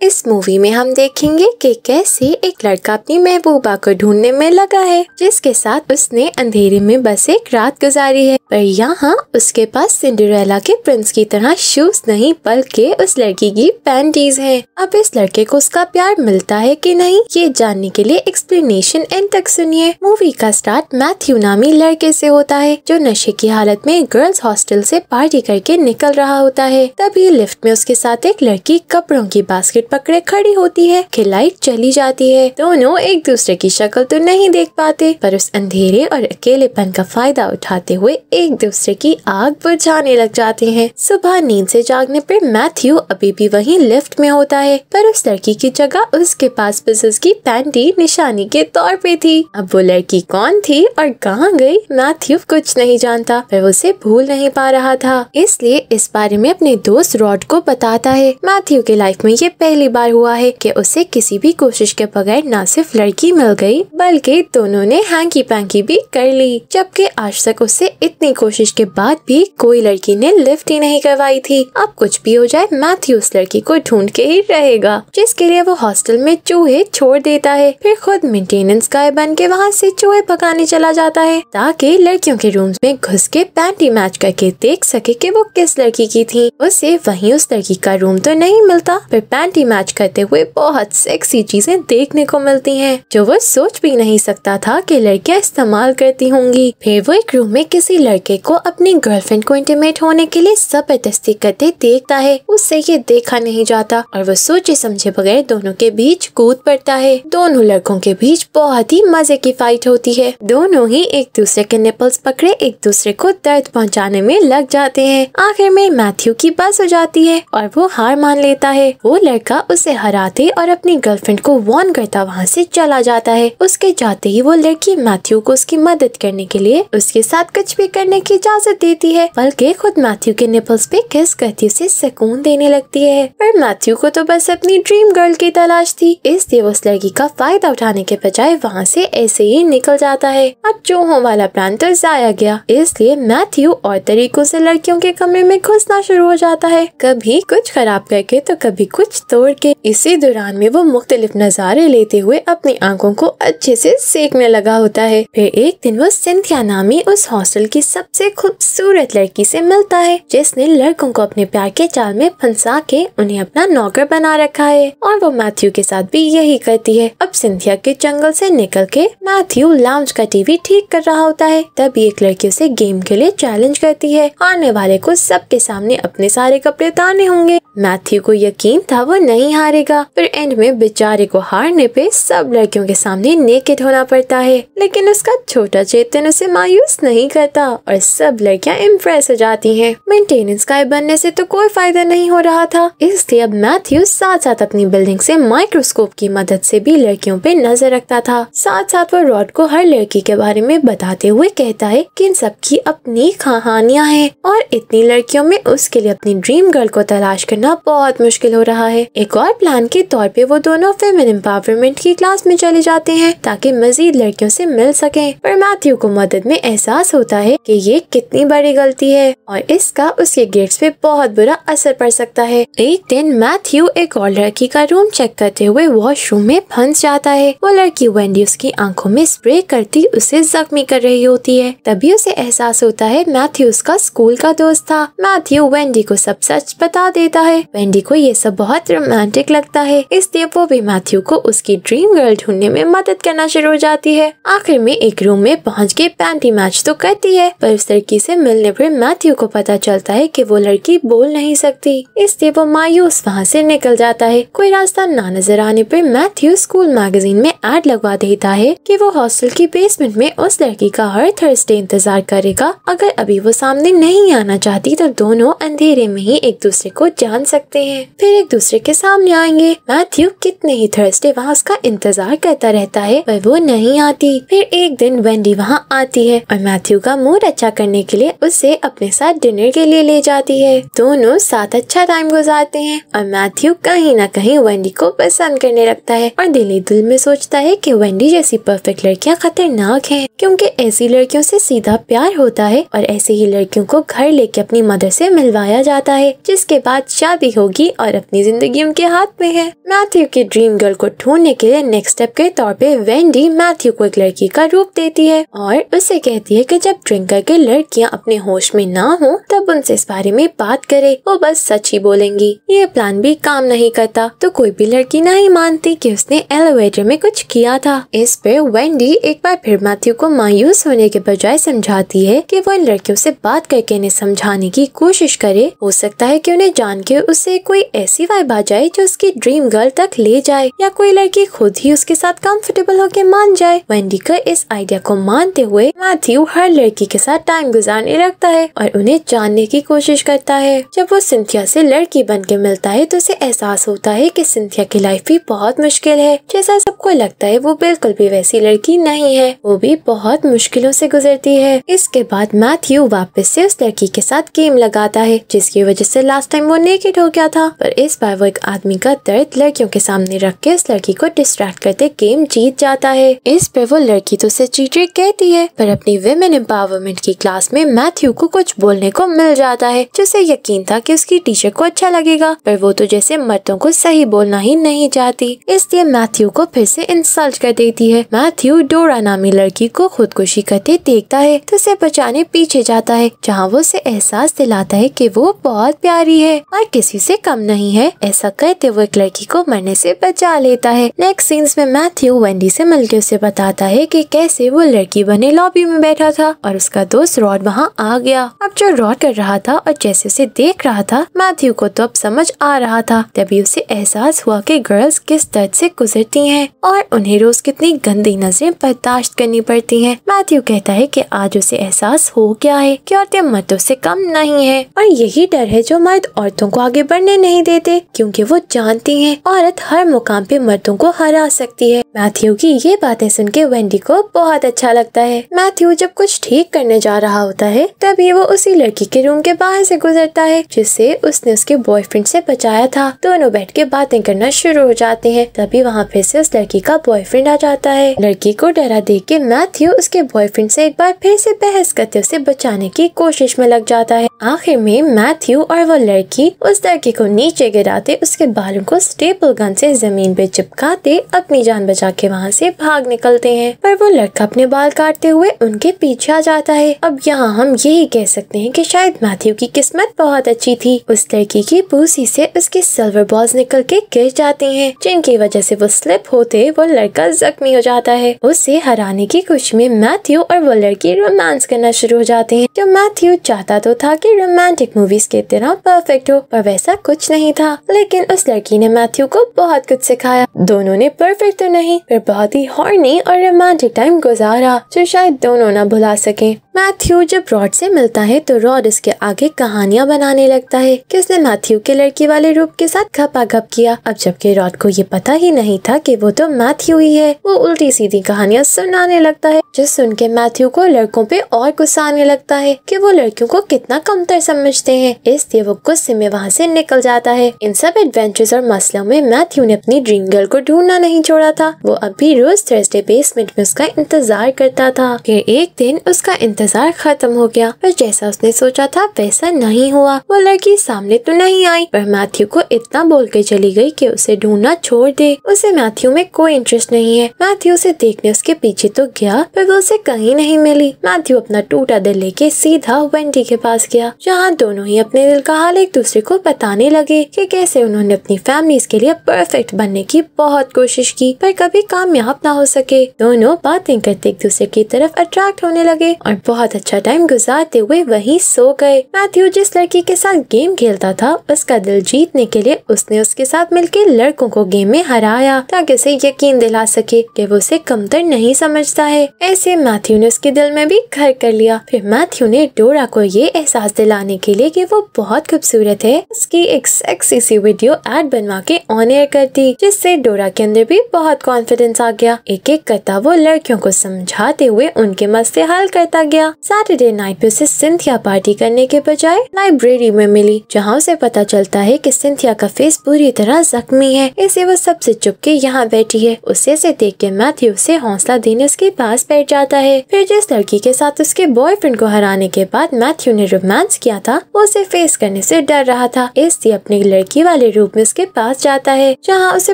इस मूवी में हम देखेंगे कि कैसे एक लड़का अपनी महबूबा को ढूंढने में लगा है, जिसके साथ उसने अंधेरे में बस एक रात गुजारी है। पर यहाँ उसके पास सिंड्रेला के प्रिंस की तरह शूज नहीं बल्कि उस लड़की की पैंटीज हैं। अब इस लड़के को उसका प्यार मिलता है कि नहीं, ये जानने के लिए एक्सप्लेनेशन एंड तक सुनिए। मूवी का स्टार्ट मैथ्यू नामी लड़के से होता है, जो नशे की हालत में गर्ल्स हॉस्टल से पार्टी करके निकल रहा होता है। तभी लिफ्ट में उसके साथ एक लड़की कपड़ों की बास्केट पकड़े खड़ी होती है कि लाइट चली जाती है। दोनों एक दूसरे की शक्ल तो नहीं देख पाते, पर उस अंधेरे और अकेलेपन का फायदा उठाते हुए एक दूसरे की आग बुझाने लग जाते हैं। सुबह नींद से जागने पर मैथ्यू अभी भी वहीं लिफ्ट में होता है, पर उस लड़की की जगह उसके पास बस उसकी पैंटी निशानी के तौर पे थी। अब वो लड़की कौन थी और कहाँ गई, मैथ्यू कुछ नहीं जानता, पर वो उसे भूल नहीं पा रहा था। इसलिए इस बारे में अपने दोस्त रॉड को बताता है। मैथ्यू के लाइफ में ये पहली बार हुआ है कि उसे किसी भी कोशिश के बगैर न सिर्फ लड़की मिल गई, बल्कि दोनों ने हैंकी पैंकी भी कर ली, जबकि आज तक उससे इतनी कोशिश के बाद भी कोई लड़की ने लिफ्ट ही नहीं करवाई थी। अब कुछ भी हो जाए, मैथ्यू उस लड़की को ढूंढ के ही रहेगा, जिसके लिए वो हॉस्टल में चूहे छोड़ देता है। फिर खुद मेंटेनेंस गाय बन के वहाँ से चूहे भगाने चला जाता है, ताकि लड़कियों के रूम्स में घुस के पैंटी मैच करके देख सके कि वो किस लड़की की थी। उसे वहीं उस लड़की का रूम तो नहीं मिलता, पर पैंटी मैच करते हुए बहुत सेक्सी चीजें देखने को मिलती हैं, जो वो सोच भी नहीं सकता था कि लड़कियां इस्तेमाल करती होंगी। फिर वो एक रूम में किसी लड़के को अपनी गर्लफ्रेंड को इंटीमेट होने के लिए जबरदस्ती करते देखता है। उससे ये देखा नहीं जाता और वो सोचे समझे बगैर दोनों के बीच कूद पड़ता है। दोनों लड़कों के बीच बहुत ही मजे की फाइट होती है। दोनों ही एक दूसरे के निपल्स पकड़े एक दूसरे को दर्द पहुंचाने में लग जाते हैं। आखिर में मैथ्यू की बस हो जाती है और वो हार मान लेता है। वो लड़का उसे हराते और अपनी गर्लफ्रेंड को वार्न करता वहाँ से चला जाता है। उसके जाते ही वो लड़की मैथ्यू को उसकी मदद करने के लिए उसके साथ कुछ भी करने की इजाजत देती है, बल्कि खुद मैथ्यू के निपल्स पे किस करती उसे सुकून देने लगती है। पर मैथ्यू को तो बस अपनी ड्रीम गर्ल की तलाश थी, इसलिए वो उस लड़की का फायदा उठाने के बजाय वहाँ से ऐसे ही निकल जाता है। अब चूहों वाला प्लान तो जाया गया, इसलिए मैथ्यू और तरीकों से लड़कियों के कमरे में घुसना शुरू हो जाता है, कभी कुछ खराब करके तो कभी कुछ तोड़ के। इसी दौरान में वो मुख्तलिफ नजारे लेते हुए अपनी आंखों को अच्छे से सेकने लगा होता है। फिर एक दिन वो सिंथिया नामी उस हॉस्टल की सबसे खूबसूरत लड़की से मिलता है, जिसने लड़कों को अपने प्यार के जाल में फंसा के उन्हें अपना नौकर बना रखा है, और वो मैथ्यू के साथ भी यही करती है। अब सिंथिया के जंगल से निकल के मैथ्यू लाउंज का टीवी ठीक कर रहा होता है, तभी एक लड़की उसे गेम के लिए चैलेंज करती है। हारने वाले को सबके सामने अपने सारे कपड़े उतारने होंगे। मैथ्यू को यकीन था वो नहीं हारेगा, फिर एंड में बेचारे को हारने पे सब लड़कियों के सामने नेकेड होना पड़ता है, लेकिन उसका छोटा चेतन उसे मायूस नहीं करता और सब लड़कियां इम्प्रेस हो जाती हैं। मेंटेनेंस गाय बनने से तो कोई फायदा नहीं हो रहा था, इसलिए अब मैथ्यू साथ साथ अपनी बिल्डिंग से माइक्रोस्कोप की मदद से भी लड़कियों पे नजर रखता था। साथ साथ वो रॉड को हर लड़की के बारे में बताते हुए कहता है कि इन सबकी अपनी कहानियां हैं और इतनी लड़कियों में उसके लिए अपनी ड्रीम गर्ल को तलाश करना बहुत मुश्किल हो रहा है। एक और प्लान के तौर पे वो दोनों फेमिनिन एम्पावरमेंट की क्लास में चले जाते हैं ताकि मजीद लड़कियों से मिल सकें, पर मैथ्यू को मदद में एहसास होता है कि ये कितनी बड़ी गलती है और इसका उसके गेट्स पे बहुत बुरा असर पड़ सकता है। एक दिन मैथ्यू एक और लड़की का रूम चेक करते हुए वॉशरूम में फंस जाता है। वो लड़की वेंडी उसकी आंखों में स्प्रे करती उसे जख्मी कर रही होती है। तभी उसे एहसास होता है मैथ्यू उसका स्कूल का दोस्त था। मैथ्यू वेंडी को सब सच बता देता है। वेंडी को ये सब बहुत रोमांटिक लगता है, इसलिए वो भी मैथ्यू को उसकी ड्रीम गर्ल ढूंढने में मदद करना शुरू हो जाती है। आखिर में एक रूम में पहुंच के पैंटी मैच तो करती है, पर उस लड़की से मिलने पर मैथ्यू को पता चलता है कि वो लड़की बोल नहीं सकती, इसलिए वो मायूस वहाँ से निकल जाता है। कोई रास्ता ना नजर आने पर मैथ्यू स्कूल मैगजीन में एड लगवा देता है कि वो हॉस्टल की बेसमेंट में उस लड़की का हर थर्सडे इंतजार करेगा। अगर अभी वो सामने नहीं आना चाहती तो दोनों अंधेरे में ही एक दूसरे को जान सकते हैं, फिर एक दूसरे के सामने आएंगे। मैथ्यू कितने ही थर्सडे वहाँ उसका इंतजार करता रहता है, पर वो नहीं आती। फिर एक दिन वेंडी वहाँ आती है और मैथ्यू का मूड अच्छा करने के लिए उसे अपने साथ डिनर के लिए ले जाती है। दोनों साथ अच्छा टाइम गुजारते हैं और मैथ्यू कहीं न कहीं वेंडी को पसंद करने लगता है और दिल ही दिल में सोचता है कि वेंडी जैसी परफेक्ट लड़कियां खतरनाक हैं, क्योंकि ऐसी लड़कियों से सीधा प्यार होता है और ऐसी ही लड़कियों को घर लेके अपनी मदर से मिलवाया जाता है, जिसके बाद शादी शादी होगी और अपनी जिंदगी उनके हाथ में है। मैथ्यू की ड्रीम गर्ल को ढूंढने के लिए नेक्स्ट स्टेप के तौर पे वेंडी मैथ्यू को एक लड़की का रूप देती है और उसे कहती है कि जब ड्रिंक करके लड़कियां अपने होश में ना हो तब उनसे इस बारे में बात करे, वो बस सच ही बोलेंगी। ये प्लान भी काम नहीं करता तो कोई भी लड़की नहीं मानती कि उसने एलिवेटर में कुछ किया था। इस पे वेंडी एक बार फिर मैथ्यू को मायूस होने के बजाय समझाती है कि वो इन लड़कियों से बात करके इन्हें समझाने की कोशिश करे। हो सकता है कि उन्हें जान के उससे कोई ऐसी वाइब आ जाए जो उसकी ड्रीम गर्ल तक ले जाए या कोई लड़की खुद ही उसके साथ कंफर्टेबल होकर मान जाए। वेंडी का इस आइडिया को मानते हुए मैथ्यू हर लड़की के साथ टाइम गुजारने लगता है और उन्हें जानने की कोशिश करता है। जब वो सिंथिया से लड़की बन के मिलता है तो उसे एहसास होता है कि सिंथिया की लाइफ भी बहुत मुश्किल है। जैसा सबको लगता है वो बिल्कुल भी वैसी लड़की नहीं है, वो भी बहुत मुश्किलों से गुजरती है। इसके बाद मैथ्यू वापस से उस लड़की के साथ गेम लगाता है जिसकी वजह से लास्ट टाइम वो नेकेड हो गया था, पर इस बार वो एक आदमी का दर्द लड़कियों के सामने रख के उस लड़की को डिस्ट्रैक्ट करते गेम जीत जाता है। इस पर वो लड़की तो उसे चीटर कहती है, पर अपनी विमेन एम्पावरमेंट की क्लास में मैथ्यू को कुछ बोलने को मिल जाता है जिसे यकीन था कि उसकी टीचर को अच्छा लगेगा, पर वो तो जैसे मर्दों को सही बोलना ही नहीं चाहती, इसलिए मैथ्यू को फिर से इंसल्ट कर देती है। मैथ्यू डोरा नामी लड़की को खुदकुशी करते देखता है तो उसे बचाने पीछे जाता है, जहाँ वो उसे एहसास दिलाता है कि वो बहुत प्यारी है और किसी से कम नहीं है। ऐसा कहते वो एक लड़की को मरने से बचा लेता है। नेक्स्ट सीन्स में मैथ्यू वेंडी से मिलकर उसे बताता है कि कैसे वो लड़की बने लॉबी में बैठा था और उसका दोस्त रॉड वहाँ आ गया। अब जो रॉड कर रहा था और जैसे उसे देख रहा था मैथ्यू को तो अब समझ आ रहा था। तभी उसे एहसास हुआ कि गर्ल्स किस दर्द से गुजरती हैं और उन्हें रोज कितनी गंदी नजरें बर्दाश्त करनी पड़ती हैं। मैथ्यू कहता है कि आज उसे एहसास हो गया है कि औरतें मर्दों से कम नहीं है और यही डर है जो मर्द औरतों को आगे बढ़ने नहीं देते, क्योंकि वो जानती हैं औरत हर मुकाम पे मर्दों को हरा सकती है। मैथ्यू की ये बातें सुन के वेंडी को बहुत अच्छा लगता है। मैथ्यू जब कुछ ठीक करने जा रहा होता है तभी वो उसी लड़की के रूम के बाहर से गुजरता है जिससे उसने उसके बॉयफ्रेंड से बचाया था। दोनों बैठ के बातें करना शुरू हो जाते हैं। तभी वहाँ फिर से उस लड़की का बॉयफ्रेंड आ जाता है। लड़की को डरा देख के मैथ्यू उसके बॉयफ्रेंड से एक बार फिर से बहस करते उसे बचाने की कोशिश में लग जाता है। आखिर में मैथ्यू और वो लड़की उस लड़की को नीचे गिराते उसके बालों को स्टेपल गन से जमीन पे चिपकाते अपनी जान बचा के वहाँ से भाग निकलते हैं, पर वो लड़का अपने बाल काटते हुए उनके पीछे आ जाता है। अब यहाँ हम यही कह सकते हैं कि शायद मैथ्यू की किस्मत बहुत अच्छी थी। उस लड़की की पूसी से उसके सिल्वर बॉल्स निकल के गिर जाती हैं, जिनकी वजह से वो स्लिप होते वो लड़का जख्मी हो जाता है। उसे हराने की खुशी में मैथ्यू और वो लड़की रोमांस करना शुरू हो जाते हैं। जो मैथ्यू चाहता तो था कि रोमांटिक मूवीज की तरह परफेक्ट हो, पर वैसा कुछ नहीं था। लेकिन उस लड़की ने मैथ्यू को बहुत कुछ सिखाया। दोनों ने परफेक्ट तो नहीं पर बहुत ही हॉर्नी और रोमांटिक टाइम गुजारा जो शायद दोनों ना भुला सके। मैथ्यू जब रॉड से मिलता है तो रॉड उसके आगे कहानियां बनाने लगता है कि उसने मैथ्यू के लड़की वाले रूप के साथ खपाखप किया। अब जबकि रॉड को ये पता ही नहीं था कि वो तो मैथ्यू ही है। वो उल्टी सीधी कहानियां सुनाने लगता है जो सुन के मैथ्यू को लड़कों पे और गुस्सा आने लगता है कि वो लड़कियों को कितना कमतर समझते हैं। इसलिए वो गुस्से में वहाँ से निकल जाता है। इन सब एडवेंचर्स और मसलों में मैथ्यू ने अपनी ड्रीम गर्ल को ढूंढना नहीं छोड़ा था। वो अभी रोज थर्सडे बेसमेंट में उसका इंतजार करता था। फिर एक दिन उसका इंतजार खत्म हो गया, पर जैसा उसने सोचा था वैसा नहीं हुआ। वो लड़की सामने तो नहीं आई, पर मैथ्यू को इतना बोल के चली गई कि उसे ढूंढना छोड़ दे। उसे मैथ्यू में कोई इंटरेस्ट नहीं है। मैथ्यू उसे देखने उसके पीछे तो गया, पर वो उसे कहीं नहीं मिली। मैथ्यू अपना टूटा दिल लेके सीधा वेंडी के पास गया, जहाँ दोनों ही अपने दिल का हाल एक दूसरे को बताने लगे कि कैसे उन्होंने अपनी फैमिलीज के लिए परफेक्ट बनने की बहुत कोशिश की, पर कभी कामयाब ना हो सके। दोनों बातें करते एक दूसरे की तरफ अट्रैक्ट होने लगे और बहुत अच्छा टाइम गुजारते हुए वहीं सो गए। मैथ्यू जिस लड़की के साथ गेम खेलता था उसका दिल जीतने के लिए उसने उसके साथ मिलकर लड़कों को गेम में हराया, ताकि उसे यकीन दिला सके कि वो उसे कमतर नहीं समझता है। ऐसे मैथ्यू ने उसके दिल में भी घर कर लिया। फिर मैथ्यू ने डोरा को ये एहसास दिलाने के लिए कि वो बहुत खूबसूरत है, उसकी एक सेक्सी सी वीडियो एड बनवा के ऑन एयर कर दी, जिससे डोरा के अंदर भी बहुत कॉन्फिडेंस आ गया। एक एक करता वो लड़कियों को समझाते हुए उनके मसले हल करता गया। गया। सैटरडे नाइट पे उसे सिंथिया पार्टी करने के बजाय लाइब्रेरी में मिली, जहाँ उसे पता चलता है कि सिंथिया का फेस पूरी तरह जख्मी है, इसलिए वो सबसे चुप के यहाँ बैठी है। उसे देख के मैथ्यू उसे हौसला देने उसके पास बैठ जाता है। फिर जिस लड़की के साथ उसके बॉयफ्रेंड को हराने के बाद मैथ्यू ने रोमांस किया था, वो उसे फेस करने से डर रहा था, इसलिए अपनी लड़की वाले रूप में उसके पास जाता है, जहाँ उसे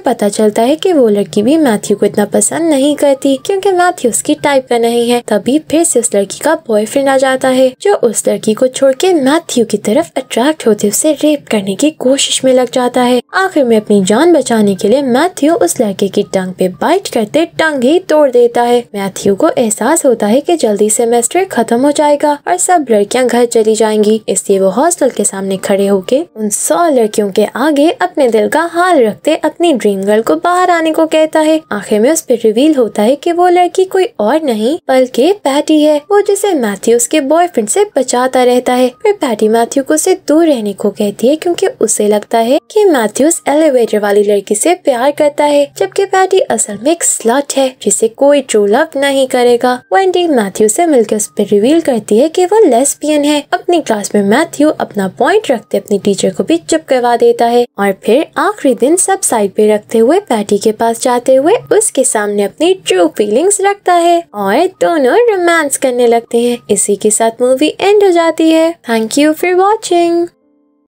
पता चलता है कि वो लड़की भी मैथ्यू को इतना पसंद नहीं करती, क्योंकि मैथ्यू उसकी टाइप का नहीं है। तभी फिर से उस लड़की का बॉयफ्रेंड आ जाता है, जो उस लड़की को छोड़ के मैथ्यू की तरफ अट्रैक्ट होते उसे रेप करने की कोशिश में लग जाता है। आखिर में अपनी जान बचाने के लिए मैथ्यू उस लड़के की टंग पे बाइट करते टंग ही तोड़ देता है। मैथ्यू को एहसास होता है कि जल्दी सेमेस्टर खत्म हो जाएगा और सब लड़कियां घर चली जाएंगी, इसलिए वो हॉस्टल के सामने खड़े होके उन 100 लड़कियों के आगे अपने दिल का हाल रखते अपनी ड्रीम गर्ल को बाहर आने को कहता है। आखिर में उस पर रिवील होता है कि वो लड़की कोई और नहीं बल्कि पैटी है, वो जिसे मैथ्यू उसके बॉयफ्रेंड से बचाता रहता है। फिर पैटी मैथ्यू को उससे दूर रहने को कहती है, क्योंकि उसे लगता है कि मैथ्यू उस एलिवेटर वाली लड़की से प्यार करता है, जबकि पैटी असल में एक स्लट है जिसे कोई ट्रू लव नहीं करेगा। वेंडी मैथ्यू से मिलकर उस पर रिवील करती है कि वो लेस्बियन है। अपनी क्लास में मैथ्यू अपना पॉइंट रखते अपनी टीचर को भी चुप करवा देता है और फिर आखिरी दिन सब साइड पे रखते हुए पैटी के पास जाते हुए उसके सामने अपनी ट्रू फीलिंग्स रखता है और दोनों रोमांस करने लगते हैं। इसी के साथ मूवी एंड हो जाती है। Thank you for watching.